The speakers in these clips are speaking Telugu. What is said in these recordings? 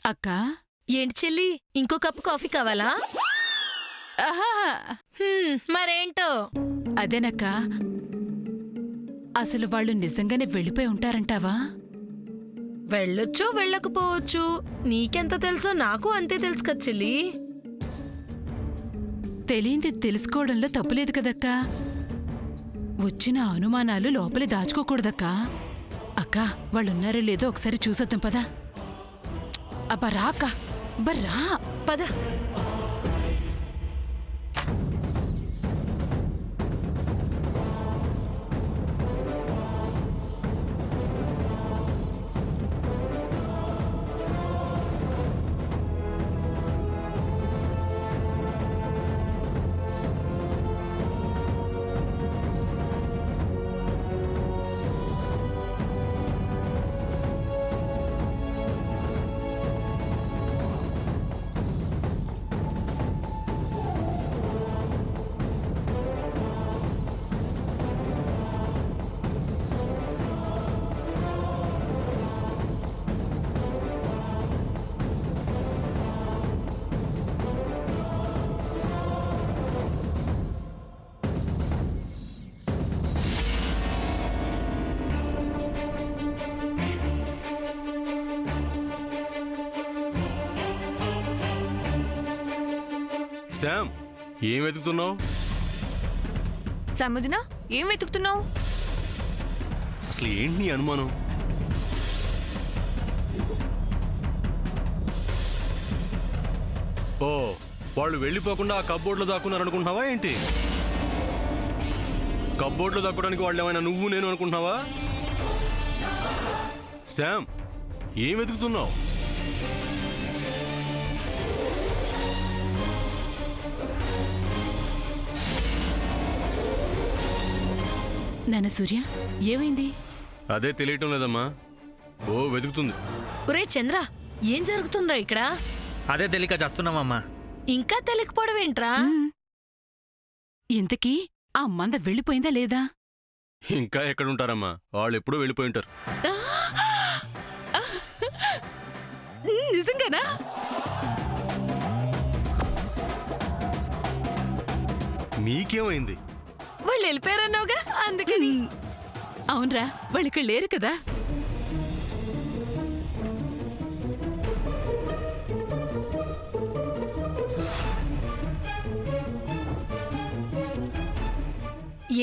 అక్క ఏంటి చెల్లి, ఇంకో కప్పు కాఫీ కావాలా? ఆహా మరేంటో. అదేనక్క, అసలు వాళ్ళు నిజంగానే వెళ్ళిపోయి ఉంటారంటావా? వెళ్ళొచ్చు వెళ్ళకపోవచ్చు, నీకెంత తెలుసో నాకు అంతే తెలుసు కదా చెల్లి. తెలియంది తెలుసుకోవడంలో తప్పులేదు కదక్కా. వచ్చిన అనుమానాలు లోపలి దాచుకోకూడదక్కా. అక్క వాళ్ళున్నారో లేదో ఒకసారి చూసొద్దాం పదా. అబ్బా రా అక్క, బర్రా పద. శామ్, ఏం వెతుకుతున్నావు? సముద్ర, ఏం వెతుకుతున్నావు? అసలు ఏంటి నీ అనుమానం? ఓ, వాళ్ళు వెళ్ళిపోకుండా ఆ కబ్బోర్డ్లో దాక్కున్నారనుకుంటున్నావా ఏంటి? కబ్బోర్డ్లో దాక్కోడానికి వాళ్ళు ఏమైనా నువ్వు నేను అనుకుంటున్నావా? శామ్, ఏం వెతుకుతున్నావు? నాన్న సూర్య, ఏమైంది? అదే తెలియటం లేదమ్మా. ఓ వెతుకుతుంది. ఒరే చంద్ర, ఏం జరుగుతుందో ఇక్కడ? అదే తెలియక చేస్తున్నామమ్మా. ఇంకా తెలియకపోవడం ఏంట్రా? ఇంతకీ ఆ మంద వెళ్ళిపోయిందా లేదా? ఇంకా ఎక్కడుంటారమ్మా, వాళ్ళు ఎప్పుడూ వెళ్ళిపోయి ఉంటారు. నిజంగానా? మీకేమైంది? వాళ్ళు వెళ్ళిపోయారన్నావుగా, అందుకని. అవునరా, వాళ్ళు ఇక్కడ లేరు కదా.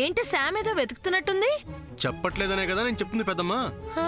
ఏంటి శామ్ ఏదో వెతుకుతున్నట్టుంది? చెప్పట్లేదనే కదా నేను చెప్తుంది పెద్దమ్మా. ఆ?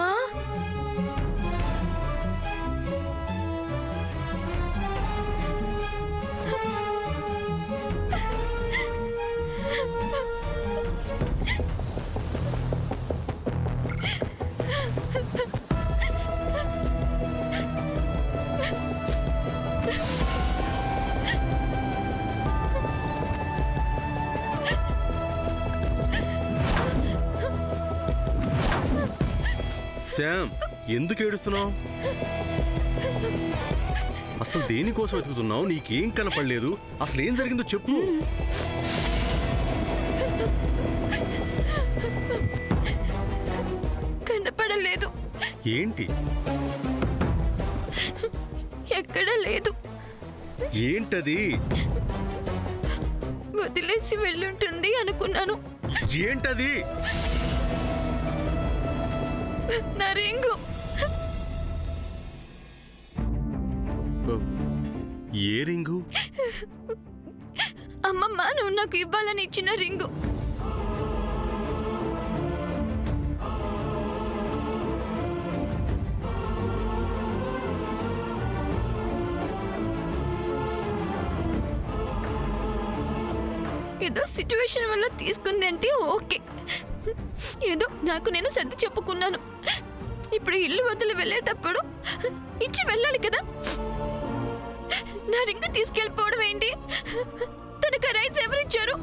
శామ్, ఎందుకు ఏడుస్తున్నావు? అసలు దేనికోసం వెతుకుతున్నావు? నీకేం కనపడలేదు? అసలు ఏం జరిగిందో చెప్పు. కనపడలేదు. ఏంటి? ఎక్కడ లేదు. ఏంటది? వదిలేసి వెళ్ళుంటుంది అనుకున్నాను. ఏంటది? నా రింగు. ఏ రింగు? అమ్మమ్మ నువ్వు నాకు ఇవ్వాలని ఇచ్చిన రింగు. ఏదో సిచ్యువేషన్ వల్ల తీసుకుంది అంటే ఓకే, ఏదో నాకు నేను సర్ది చెప్పుకున్నాను. ఇప్పుడు ఇల్లు వదిలి వెళ్ళేటప్పుడు ఇచ్చి వెళ్ళాలి కదా. నా రింగ్ తీసుకెళ్ళిపోవడం ఏంటి? తనకు రైట్స్ ఎవరిచ్చారు?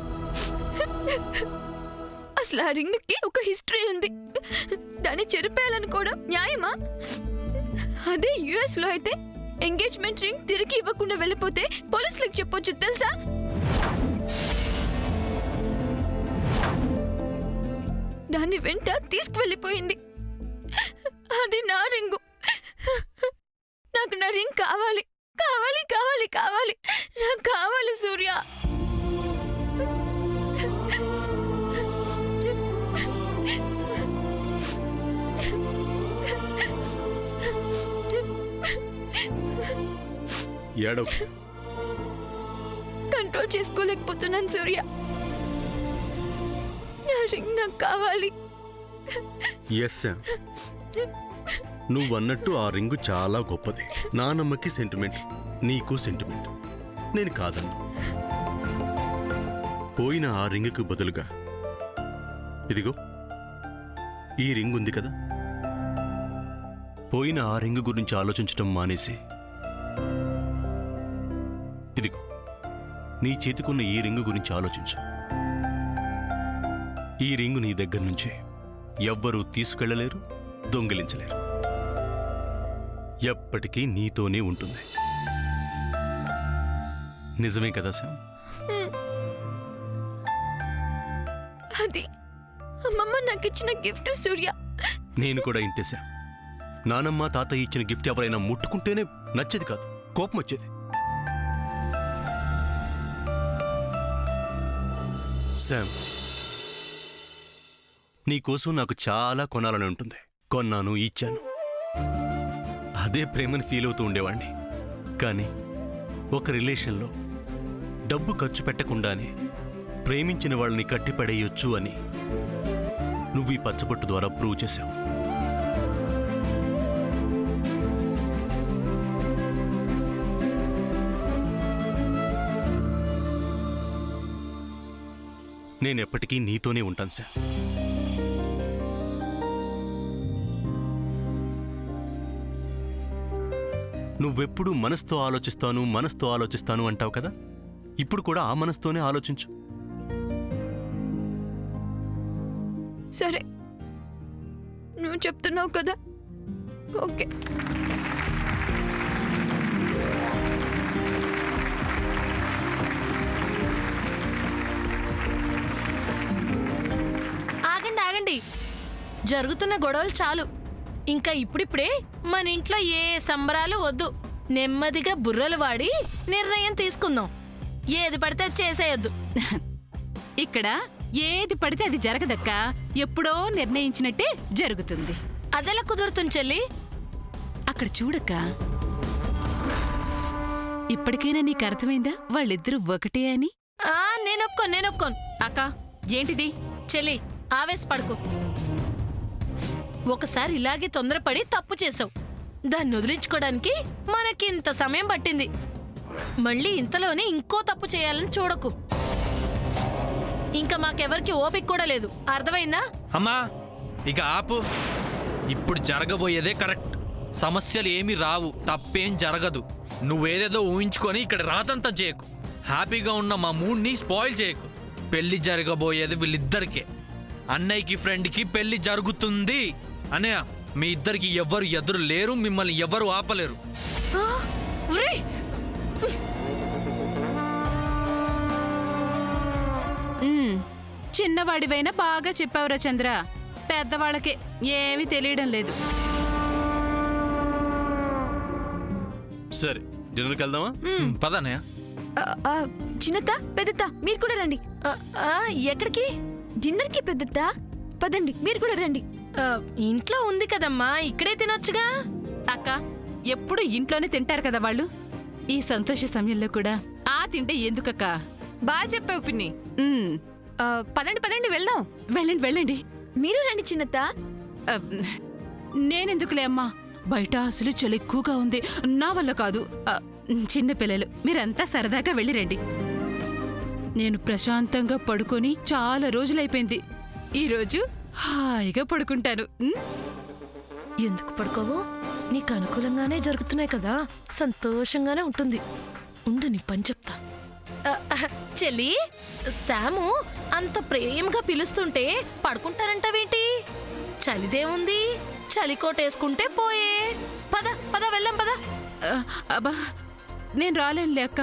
అసలు ఆ రింగ్కి ఒక హిస్టరీ ఉంది. దాన్ని చెరిపేయాలనుకోవడం న్యాయమా? అదే యుఎస్ లో అయితే ఎంగేజ్మెంట్ రింగ్ తిరిగి ఇవ్వకుండా వెళ్ళిపోతే పోలీసులకు చెప్పొచ్చు తెలుసా? దాన్ని వెంట తీసుకువెళ్ళిపోయింది. అది నా రింగు. నా నాకు నా రింగ్ కావాలి, కావాలి, కావాలి, కావాలి, నాకు కావాలి సూర్య. ఏడవకు. కంట్రోల్ చేసుకోలేకపోతున్నాను సూర్య. నా రింగ్ నాకు కావాలి. ఎస్ శామ్, నువ్వన్నట్టు ఆ రింగు చాలా గొప్పది. నానమ్మకి సెంటిమెంట్, నీకు సెంటిమెంట్. నేను కాదన్నా. పోయిన ఆ రింగుకు బదులుగా ఇదిగో ఈ రింగ్ ఉంది కదా, పోయిన ఆ రింగు గురించి ఆలోచించటం మానేసి ఇదిగో నీ చేతికున్న ఈ రింగు గురించి ఆలోచించు. ఈ రింగు నీ దగ్గర నుంచి ఎవ్వరూ తీసుకెళ్లలేరు, దొంగిలించలేరు. ఎప్పటికీ నీతోనే ఉంటుంది. నిజమే కదా శామ్? అది అమ్మమ్మ నాకు ఇచ్చిన గిఫ్ట్ సూర్య. నేను కూడా ఇంతే శామ్. నానమ్మ తాతయ్య ఇచ్చిన గిఫ్ట్ ఎవరైనా ముట్టుకుంటేనే నచ్చేది కాదు, కోపం వచ్చేది. శామ్, నీకోసం నాకు చాలా కొనాలని ఉంటుంది. కొన్నాను, ఇచ్చాను. అదే ప్రేమను ఫీల్ అవుతూ ఉండేవాణ్ణి. కానీ ఒక రిలేషన్లో డబ్బు ఖర్చు పెట్టకుండానే ప్రేమించిన వాళ్ళని కట్టిపడేయొచ్చు అని నువ్వు ఈ పచ్చబొట్టు ద్వారా ప్రూవ్ చేశావు. నేనెప్పటికీ నీతోనే ఉంటాను సార్. నువ్వెప్పుడు మనసుతో ఆలోచిస్తాను అంటావు కదా, ఇప్పుడు కూడా ఆ మనసుతోనే ఆలోచించు. సరే, నువ్వు చెప్తున్నావు కదా, ఓకే. ఆగండి ఆగండి, జరుగుతున్న గొడవలు చాలు. ఇంకా ఇప్పుడిప్పుడే మన ఇంట్లో ఏ సంబరాలు వద్దు. నెమ్మదిగా బుర్రలు వాడి నిర్ణయం తీసుకుందాం. ఏది పడితే అది చేసేయొద్దు. ఇక్కడ ఏది పడితే అది జరగదక్కా. ఎప్పుడో నిర్ణయించినట్టే జరుగుతుంది. అదెలా కుదురుతుంది చెల్లి? అక్కడ చూడక్క, ఇప్పటికైనా నీకు అర్థమైందా వాళ్ళిద్దరూ ఒకటే అని? నేను ఒప్పుకోను. అక్క, ఏంటిది? చెల్లి, ఆవేశపడుకో. ఒకసారి ఇలాగే తొందరపడి తప్పు చేసావు. దాన్ని వదిలించుకోవడానికి మనకింత సమయం పట్టింది. మళ్ళీ ఇంతలోనే ఇంకో తప్పు చేయాలని చూడకు. ఇంకా మాకెవరికి ఓపిక కూడా లేదు, అర్థమైందా? అమ్మా, ఇక ఆపు. ఇప్పుడు జరగబోయేదే కరెక్ట్. సమస్యలు ఏమీ రావు, తప్పేం జరగదు. నువ్వేదేదో ఊహించుకొని ఇక్కడ రాతంతా చేయకు. హ్యాపీగా ఉన్న మా మూడ్ని స్పాయిల్ చేయకు. పెళ్లి జరగబోయేది వీళ్ళిద్దరికే. అన్నయ్యకి ఫ్రెండ్కి పెళ్లి జరుగుతుంది. అన్నయ్య, మీ ఇద్దరికి ఎవ్వరు ఎదురు లేరు, మిమ్మల్ని ఎవ్వరు ఆపలేరు. చిన్నవాడివైనా బాగా చెప్పావురా చంద్ర. పెద్దవాళ్ళకే ఏమీ తెలియడం లేదు. సరే, డిన్నర్కి వెళ్దామా? పదన్నయ్య. చిన్నత్త, పెద్దత్త, మీరు కూడా రండి. ఎక్కడికి? డిన్నర్కి పెద్దత్త, పదండి, మీరు కూడా రండి. ఇంట్లో ఉంది కదమ్మా, ఇక్కడే తినొచ్చుగా. అక్క, ఎప్పుడు ఇంట్లోనే తింటారు కదా వాళ్ళు. ఈ సంతోష సమయంలో కూడా తింటే ఎందుకక్క? బాగా చెప్పావు పిన్ని. పదండి వెళ్దాం. వెళ్ళండి. మీరు రండి చిన్నత్త. నేనెందుకులే అమ్మా, బయట అసలు చలి ఎక్కువగా ఉంది, నా వల్ల కాదు. చిన్నపిల్లలు మీరంతా సరదాగా వెళ్ళిరండి. నేను ప్రశాంతంగా పడుకొని చాలా రోజులైపోయింది. ఈరోజు హాయిగా పడుకుంటాను. ఎందుకు పడుకోవు? నీకు అనుకూలంగానే జరుగుతున్నాయి కదా, సంతోషంగానే ఉంటుంది. ఉండు, నీ పని చెప్తా. చెల్లి, శాము అంత ప్రేమగా పిలుస్తుంటే పడుకుంటానంటావేంటి? చలిదేముంది, చలికోటేసుకుంటే పోయే. పద వెళ్దాం, పద. అబ్బా, నేను రాలేనులే అక్క.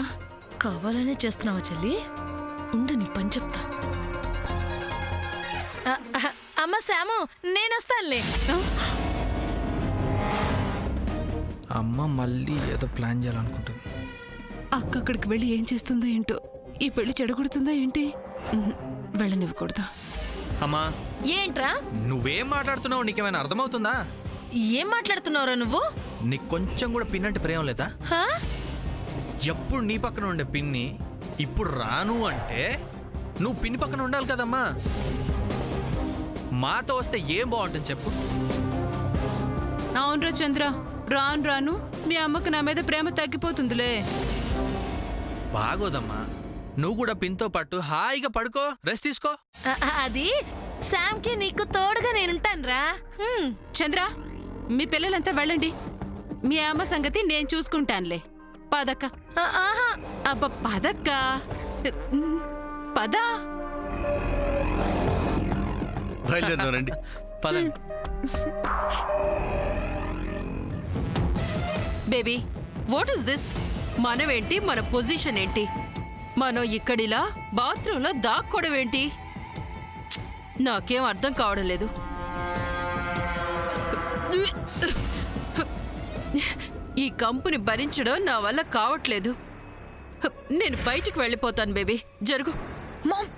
కావాలనే చేస్తున్నావా చెల్లి? ఉండు, నీ పని చెప్తా. అమ్మ శాము, నేనొస్తానులే. అమ్మ మళ్ళీ ఏదో ప్లాన్ చేయాలనుకుంటుంది. అక్క అక్కడికి వెళ్ళి ఏం చేస్తుందో ఏంటో, ఈ పెళ్లి చెడగొడుతుందా ఏంటి? వెళ్ళనివ్వకూడదు. అమ్మా ఏంట్రా నువ్వేం మాట్లాడుతున్నావు? నీకేమైనా అర్థమవుతుందా? ఏం మాట్లాడుతున్నావురా నువ్వు? నీకు కొంచెం కూడా పిన్నంటే ప్రేమ లేదా? హా? ఎప్పుడు నీ పక్కన ఉండే పిన్ని ఇప్పుడు రాను అంటే నువ్వు పిన్ని పక్కన ఉండాలి కదమ్మా. మాతో వస్తే ఏం బాగుంటుంది చెప్పు? అవునరా చంద్ర, రాను రాను మీ అమ్మకు నా మీద ప్రేమ తగ్గిపోతుందిలే. బాగోదమ్మా. నువ్వు కూడా పిన్తో పాటు హాయిగా పడుకో, రెస్ట్ తీసుకో. అది శామ్కి నీకు తోడుగా నేనుంటానురా. చంద్ర, మీ పిల్లలంతా వెళ్ళండి. మీ అమ్మ సంగతి నేను చూసుకుంటానులే. పదక్క. ఆహా అబ్బ పదక్క, పద. బయలుదేరండి. పదండి. Baby, what is this? మనమేంటి, మన పొజిషన్ ఏంటి? మనం ఇక్కడిలా బాత్రూంలో దాక్కోవడం ఏంటి? నాకేం అర్థం కావడం లేదు. ఈ కంపుని భరించడం నా వల్ల కావట్లేదు. నేను బయటికి వెళ్ళిపోతాను బేబీ. జరుగు. మామ్,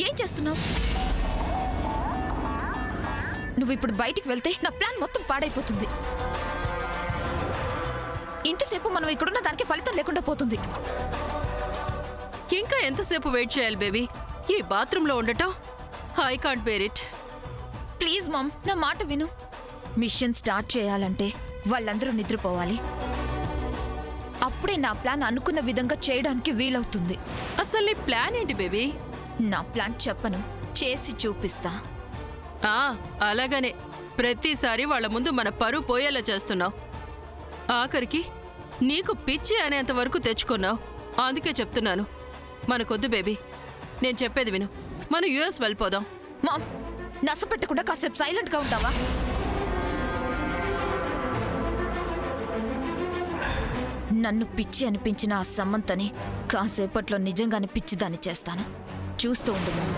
ఏం చేస్తున్నావు? నువ్వు ఇప్పుడు బయటికి వెళ్తే నా ప్లాన్ మొత్తం పాడైపోతుంది. ఇంతసేపు మనం ఇక్కడున్న దానికి ఫలితం లేకుండా పోతుంది. ఇంకా ఎంతసేపు వెయిట్ చేయాలి బేబీ? ఈ బాత్రూంలో ఉండటం I can't bear it. Please mom, నా మాట విను. మిషన్ స్టార్ట్ చేయాలంటే వాళ్ళందరూ నిద్రపోవాలి. అప్పుడే నా ప్లాన్ అనుకున్న విధంగా చేయడానికి వీలవుతుంది. అసలు నీ ప్లాన్ ఏంటి బేబీ? నా ప్లాన్ చెప్పను, చేసి చూపిస్తా. అలాగనే ప్రతిసారి వాళ్ళ ముందు మన పరువు పోయేలా చేస్తున్నావు. ఆఖరికి నీకు పిచ్చి అనేంత వరకు తెచ్చుకున్నావు. అందుకే చెప్తున్నాను, మనకొద్దు బేబీ. నేను చెప్పేది విను. మనం యుఎస్ వెళ్ళిపోదాం. మామ్, నస పెట్టకుండా కాసేపు సైలెంట్గా ఉంటావా? నన్ను పిచ్చి అనిపించిన ఆ సమంతని కాసేపట్లో నిజంగానే పిచ్చిదాన్ని చేస్తాను. చూస్తూ ఉండు మామ్.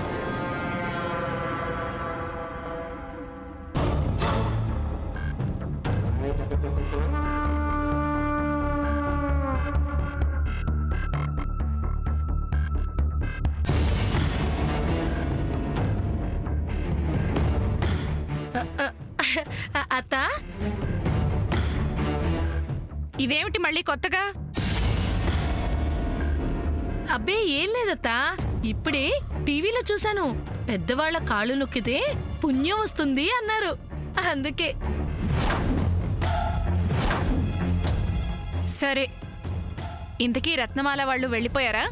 అత్త, ఇదేమిటి మళ్ళీ కొత్తగా? అబ్బే ఏం లేదత్తా, ఇప్పుడే టీవీలో చూశాను. పెద్దవాళ్ల కాళ్ళు నొక్కితే పుణ్యం వస్తుంది అన్నారు. అందుకే. సరే, ఇంతకీ రత్నమాల వాళ్ళు వెళ్ళిపోయారా?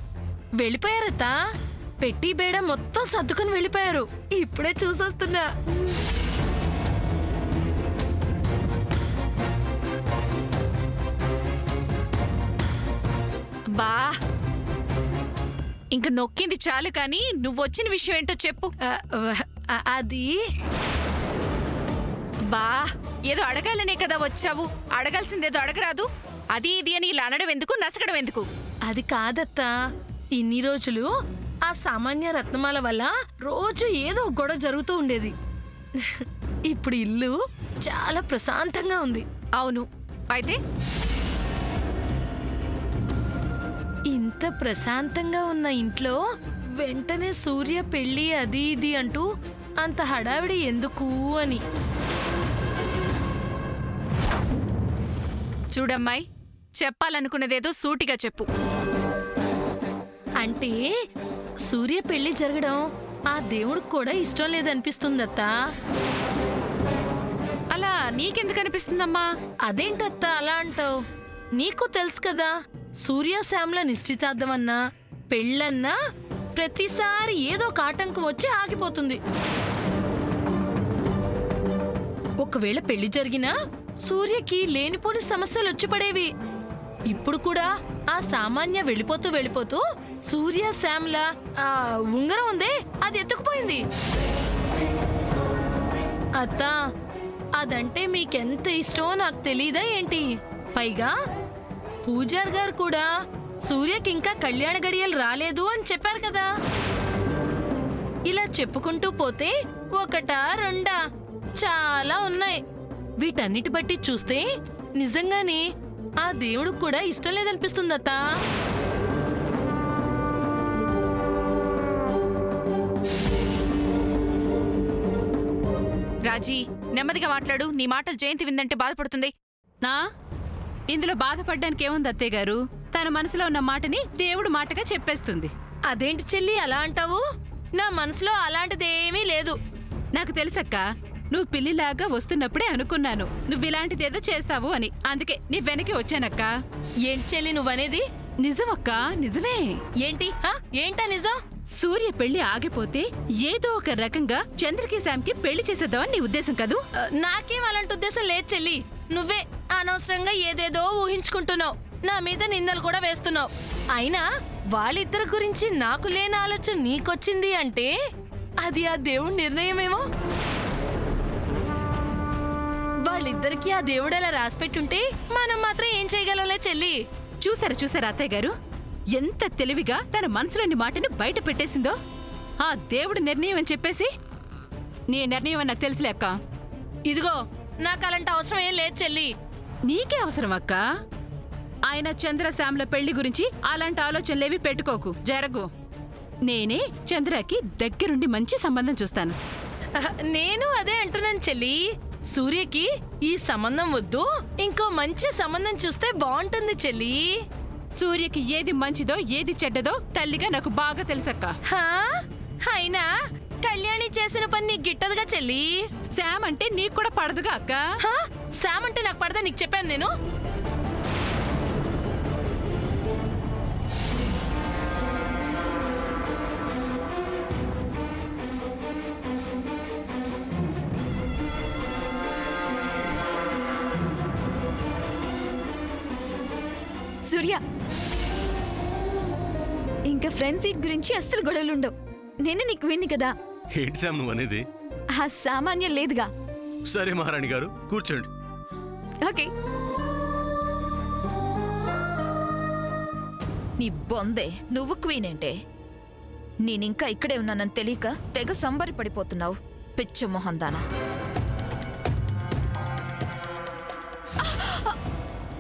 వెళ్ళిపోయారత్తా. పెట్టి బేడ మొత్తం సర్దుకొని వెళ్ళిపోయారు. ఇప్పుడే చూసొస్తున్నా. బా, ఇంక నొక్కింది చాలు కానీ నువ్వు వచ్చిన విషయం ఏంటో చెప్పు. అది బా, ఏదో అడగాలనే కదా వచ్చావు. అడగాల్సిందేదో అడగరాదు. అది ఇది అని ఇలా అనడం ఎందుకు, నసగడం ఎందుకు? అది కాదత్తా, ఇన్ని రోజులు ఆ సామాన్య రత్నమాల వల్ల రోజు ఏదో గొడవ జరుగుతూ ఉండేది. ఇప్పుడు ఇల్లు చాలా ప్రశాంతంగా ఉంది. అవును, అయితే ఇంత ప్రశాంతంగా ఉన్న ఇంట్లో వెంటనే సూర్య పెళ్ళి అది ఇది అంటూ అంత హడావిడి ఎందుకు అని. చూడమ్మాయి, చెప్పాలనుకున్నదేదో సూటిగా చెప్పు. అంటే సూర్య పెళ్లి జరగడం ఆ దేవుడికి కూడా ఇష్టం లేదనిపిస్తుందత్తా. అలా నీకెందుకు అనిపిస్తుందమ్మా? అదేంటత్తా అలా అంటావు? నీకు తెలుసు కదా, సూర్య శ్యామ్ల నిశ్చితార్థమన్నా పెళ్ళన్నా ప్రతిసారి ఏదో ఒక ఆటంకం వచ్చి ఆగిపోతుంది. ఒకవేళ పెళ్లి జరిగినా సూర్యకి లేనిపోని సమస్యలు వచ్చి పడేవి. ఇప్పుడు కూడా ఆ సామాన్య వెళ్ళిపోతూ వెళ్ళిపోతూ సూర్య శ్యామ్ల ఆ ఉంగరం ఉందే, అది ఎత్తుకుపోయింది. అత్తా, అదంటే మీకెంత ఇష్టమో నాకు తెలీదా ఏంటి? పైగా పూజార్ గారు కూడా సూర్యకి ఇంకా కళ్యాణ గడియలు రాలేదు అని చెప్పారు కదా. ఇలా చెప్పుకుంటూ పోతే ఒకటా రెండా చాలా ఉన్నాయి. వీటన్నిటి బట్టి చూస్తే నిజంగానే ఆ దేవుడికి కూడా ఇష్టం లేదనిపిస్తుంది అత్త. రాజీ, నెమ్మదిగా మాట్లాడు. నీ మాటలు జయంతి విందంటే బాధపడుతుంది. నా ఇందులో బాధపడ్డానికి ఏముంది అత్తయ్య గారు? తన మనసులో ఉన్న మాటని దేవుడు మాటగా చెప్పేస్తుంది. అదేంటి చెల్లి అలా అంటావు? నా మనసులో అలాంటిదేమీ లేదు. నాకు తెలుసక్క, నువ్వు పిల్లిలాగా వస్తున్నప్పుడే అనుకున్నాను నువ్వు ఇలాంటిదేదో చేస్తావు అని. అందుకే నీ వెనక్కి వచ్చానక్క. ఏంటి చెల్లి నువ్వనేది? నిజమక్క, నిజమే. ఏంటి ఏంటా నిజం? సూర్య పెళ్లి ఆగిపోతే ఏదో ఒక రకంగా చంద్రకి శాంకి పెళ్లి చేసేద్దామని నీ ఉద్దేశం కదూ? నాకేం అలాంటి ఉద్దేశం లేదు చెల్లి. నువ్వే అనవసరంగా ఏదేదో ఊహించుకుంటున్నావు. నా మీద నిందలు కూడా వేస్తున్నావు. అయినా వాళ్ళిద్దరి గురించి నాకు లేని ఆలోచన నీకొచ్చింది అంటే అది ఆ దేవుడి నిర్ణయమేమో. వాళ్ళిద్దరికి ఆ దేవుడు అలా రాసిపెట్టుంటే మనం మాత్రం ఏం చేయగలంలే చెల్లి. చూసారా అత్తయ్య గారు, ఎంత తెలివిగా తన మనసులోని మాటని బయట పెట్టేసిందో. ఆ దేవుడి నిర్ణయం అని చెప్పేసి నీ నిర్ణయం అని నాకు తెలుసులే అక్క. ఇదిగో, నాకు అలాంటి అవసరం ఏం లేదు చెల్లి. నీకే అవసరం అక్క. ఆయన చంద్రశ్యామ్ల పెళ్లి గురించి అలాంటి ఆలోచనలేవి పెట్టుకోకు, జరగు. నేనే చంద్రకి దగ్గరుండి మంచి సంబంధం చూస్తాను. నేను అదే అంటున్నాను చెల్లి. సూర్యకి ఈ సంబంధం వద్దు, ఇంకో మంచి సంబంధం చూస్తే బాగుంటుంది చెల్లి. సూర్యకి ఏది మంచిదో ఏది చెడ్డదో తల్లిగా నాకు బాగా తెలుసక్క. అయినా కళ్యాణి చేసిన పని నీకు గిట్టదుగా చెల్లి. శామ్ అంటే నీకు కూడా పడదుగా అక్క. శామ్ అంటే నాకు పడదా నీకు చెప్పాను నేను. సూర్య, ఇంకా ఫ్రెండ్ సీట్ గురించి అస్సలు గొడవలు ఉండవు. నేను నీకు విన్ని కదా. ఏంటి శామ్ నువ్వు అనేది? ఆ సామాన్యం లేదుగా. సరే మహారాణి గారు, కూర్చోండి. ఓకే. నీ బొందే, నువ్వు క్వీన్ ఏంటే? నేనింకా ఇక్కడే ఉన్నానని తెలియక తెగ సంబరి పడిపోతున్నావు, పిచ్చు మొహందానా.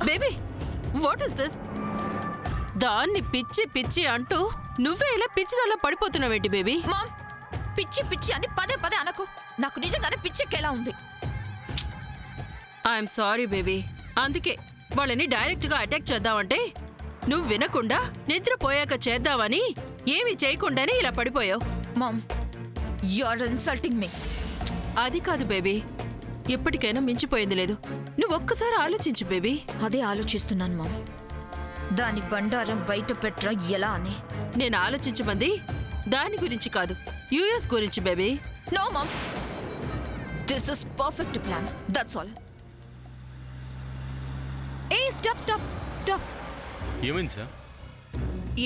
Baby, what is this? దాన్ని పిచ్చి పిచ్చి అంటూ నువ్వే ఇలా పిచ్చిదల్లా పడిపోతున్నావేంటి బేబీ? మామ్, పిచ్చి పిచ్చి అని పదే పదే అనకు. నాకు నిజంగానే పిచ్చెక్కేలా ఉంది. I'm sorry baby. అందుకే వాళ్ళని డైరెక్ట్గా అటాక్ చేద్దామంటే నువ్వు వినకుండా నిద్రపోయాక చేద్దామని ఏమీ చేయకుండానే ఇలా పడిపోయావు. Mom, you are insulting me. అది కాదు బేబీ, ఎప్పటికైనా మించిపోయింది లేదు. నువ్వు ఒక్కసారి ఆలోచించు బేబీ. అదే ఆలోచిస్తున్నాను మామ్. దాని బండారం బయట పెట్టరా ఎలా అని. నేను ఆలోచించమంది దాని గురించి కాదు, యుఎస్ గురించి baby. No mom, this is perfect plan, that's all. ఏ స్టాప్ స్టాప్ స్టాప్. ఏమైంది సార్?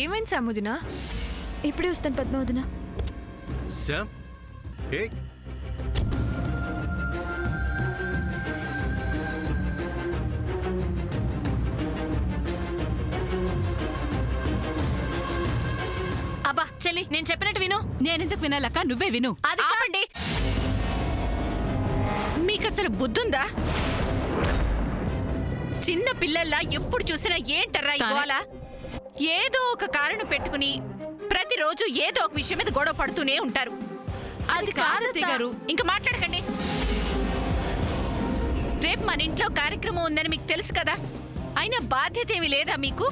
ఏమైంది సాముదినా? ఇప్పుడే వస్తాను పద్మావదినా. శామ్, ఏ అబ్బా చెల్లి, నేను చెప్పినట్టు విను. నేనెందుకు వినాలక్క? నువ్వే విను. అది ఆపండి. మీకసలు బుద్ధుందా? చిన్న పిల్లల్లా ఎప్పుడు చూసినా ఏంటర్రా ఇవాళ? ఏదో ఒక కారణం పెట్టుకుని ప్రతిరోజు ఏదో ఒక విషయం మీద గొడవ పడుతూనే ఉంటారు. అది కాదు గారు, ఇంకా మాట్లాడకండి. రేపు మన ఇంట్లో కార్యక్రమం ఉందని మీకు తెలుసు కదా, అయినా బాధ్యత ఏమీ లేదా మీకు?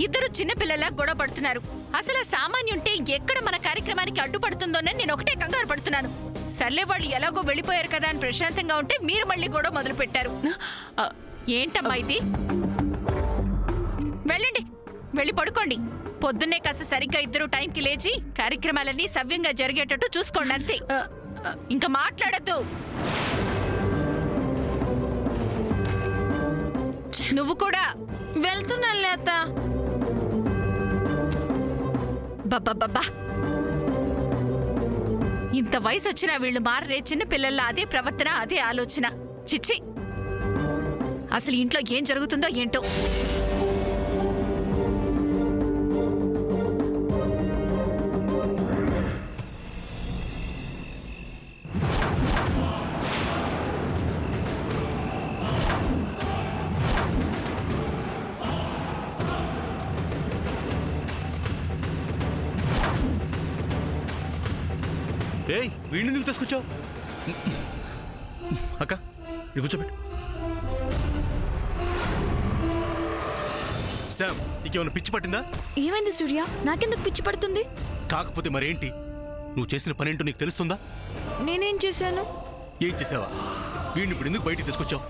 ఇద్దరు చిన్నపిల్లలా గొడవ పడుతున్నారు. అసలు సామాన్యుంటే ఎక్కడ మన కార్యక్రమానికి అడ్డుపడుతుందోనని నేను ఒకటే కంగారు పడుతున్నాను. సర్లే, వాళ్ళు ఎలాగో వెళ్ళిపోయారు కదా అని ప్రశాంతంగా ఉంటే మీరు మళ్ళీ గొడవ మొదలు పెట్టారు. ఏంటమ్మా ఇది? వెళ్ళండి, వెళ్ళి పడుకోండి. పొద్దున్నే కాస్త సరిగ్గా ఇద్దరు టైంకి లేచి కార్యక్రమాలన్నీ సవ్యంగా జరిగేటట్టు చూసుకోండి, అంతే. ఇంకా మాట్లాడద్దు. నువ్వు కూడా వెళ్తున్నానులే అత్త. బాబా, ఇంత వయసు వచ్చినా వీళ్ళు మారరే. చిన్న పిల్లల్లో అదే ప్రవర్తన, అదే ఆలోచన. చిచ్చి, అసలు ఇంట్లో ఏం జరుగుతుందో ఏంటో. ఏయ్ వీడిని ఎందుకు తీసుకొచ్చావు? అక్క ఇది కూర్చోబెట్టు. శామ్ నీకేమైనా పిచ్చి పట్టిందా? ఏమైంది సూర్య? నాకెందుకు పిచ్చి పడుతుంది? కాకపోతే మరేంటి? నువ్వు చేసిన పనేంటో నీకు తెలుస్తుందా? నేనేం చేశాను? ఏం చేసావా? వీడిని ఇప్పుడు ఎందుకు బయటికి తీసుకొచ్చావు?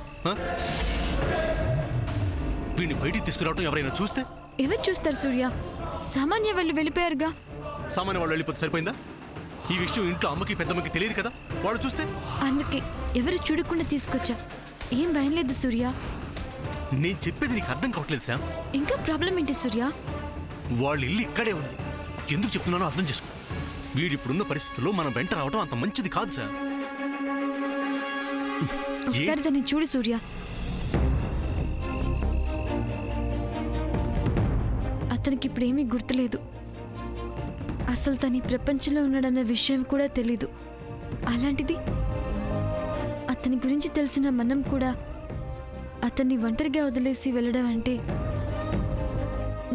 వీడిని బయటికి తీసుకురావటం ఎవరైనా చూస్తే? ఎవరు చూస్తారు సూర్య? సామాన్య వాళ్ళు వెళ్ళిపోయారుగా. సామాన్య వాళ్ళు వెళ్ళిపోతే సరిపోయిందా? ఈ విషయం ఇంట్లో అమ్మకి పెద్దమ్మకి తెలియదు కదా, వాళ్ళు చూస్తే? అందుకే ఎవరు చూడకుండా తీసుకొచ్చా. ఏం భయం లేదు సూర్య. నేను చెప్పేది నీకు అర్థం కావట్లేదు శామ్. ఇంకా ప్రాబ్లం ఏంటి సూర్య? వాళ్ళ ఇల్లు ఇక్కడే ఉంది. ఎందుకు చెప్తున్నానో అర్థం చేసుకో. వీడిప్పుడున్న పరిస్థితుల్లో మనం వెంట రావడం అంత మంచిది కాదు శామ్. ఒకసారి దాన్ని చూడు సూర్య. అతనికి ఇప్పుడేమీ గుర్తులేదు. అసలు తను ఈ ప్రపంచంలో ఉన్నాడన్న విషయం కూడా తెలీదు. అలాంటిది అతని గురించి తెలిసిన మనం కూడా అతన్ని ఒంటరిగా వదిలేసి వెళ్ళడం అంటే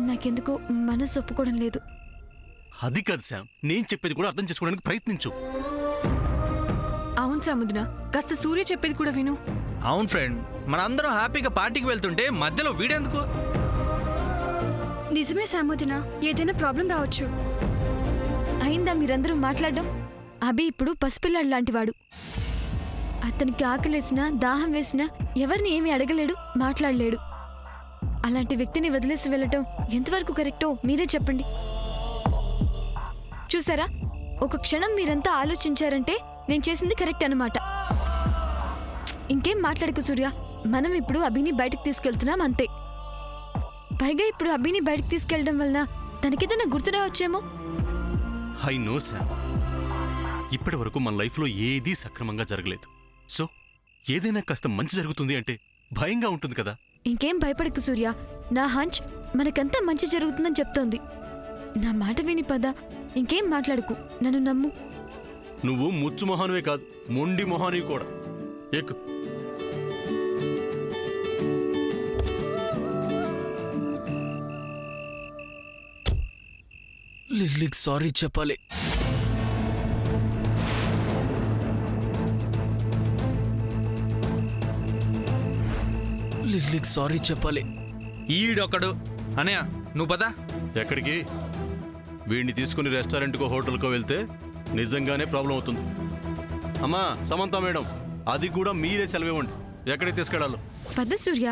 నాకెందుకో మనసు ఒప్పుకోవడం లేదు. అది కాదు శామ్, నేను చెప్పేది కూడా అర్థం చేసుకోవడానికి ప్రయత్నించు. అవును సముద్ర, కాస్త సూర్య చెప్పేది కూడా విను. అవును ఫ్రెండ్, మనందరం హ్యాపీగా పార్టీకి వెళ్తుంటే మధ్యలో వీడెందుకు? నిజమే సామోదిన, ఏదైనా ప్రాబ్లం రావచ్చు. అయిందా మీరందరూ మాట్లాడడం? అభి ఇప్పుడు పసిపిల్లాడు లాంటివాడు. అతనికి ఆకలేసినా దాహం వేసినా ఎవరిని ఏమీ అడగలేడు, మాట్లాడలేడు. అలాంటి వ్యక్తిని వదిలేసి వెళ్ళటం ఎంతవరకు కరెక్టో మీరే చెప్పండి. చూసారా, ఒక క్షణం మీరంతా ఆలోచించారంటే నేను చేసింది కరెక్ట్ అన్నమాట. ఇంకేం మాట్లాడకు సూర్య. మనం ఇప్పుడు అభిని బయటకు తీసుకెళ్తున్నాం అంతే. పైగా ఇప్పుడు అభిని బయటకు తీసుకెళ్ళడం వలన తనకేదైనా గుర్తురా వచ్చేమో. ఐ నో శామ్, ఇప్పటి వరకు మన లైఫ్లో ఏదీ సక్రమంగా జరగలేదు. సో ఏదైనా కాస్త మంచి జరుగుతుంది అంటే భయంగా ఉంటుంది కదా. ఇంకేం భయపడకు సూర్య. నా హంచ్ మనకంతా మంచి జరుగుతుందని చెప్తోంది. నా మాట విని పద. ఇంకేం మాట్లాడుకు, నన్ను నమ్ము. నువ్వు ముచ్చు మొహానువే కాదు, మొండి మొహానివి కూడా. ఎక్కు. లిల్లీకి సారీ చెప్పాలి. లిల్లీకి సారీ చెప్పాలి. ఈడొకడు అనయ్య, నువ్వు పదా. ఎక్కడికి? వీడిని తీసుకుని రెస్టారెంట్కో హోటల్కో వెళ్తే నిజంగానే ప్రాబ్లం అవుతుంది. అమ్మా సమంత మేడం, అది కూడా మీరే సెలవివ్వండి, ఎక్కడికి తీసుకెళ్ళాలో. పద సూర్య.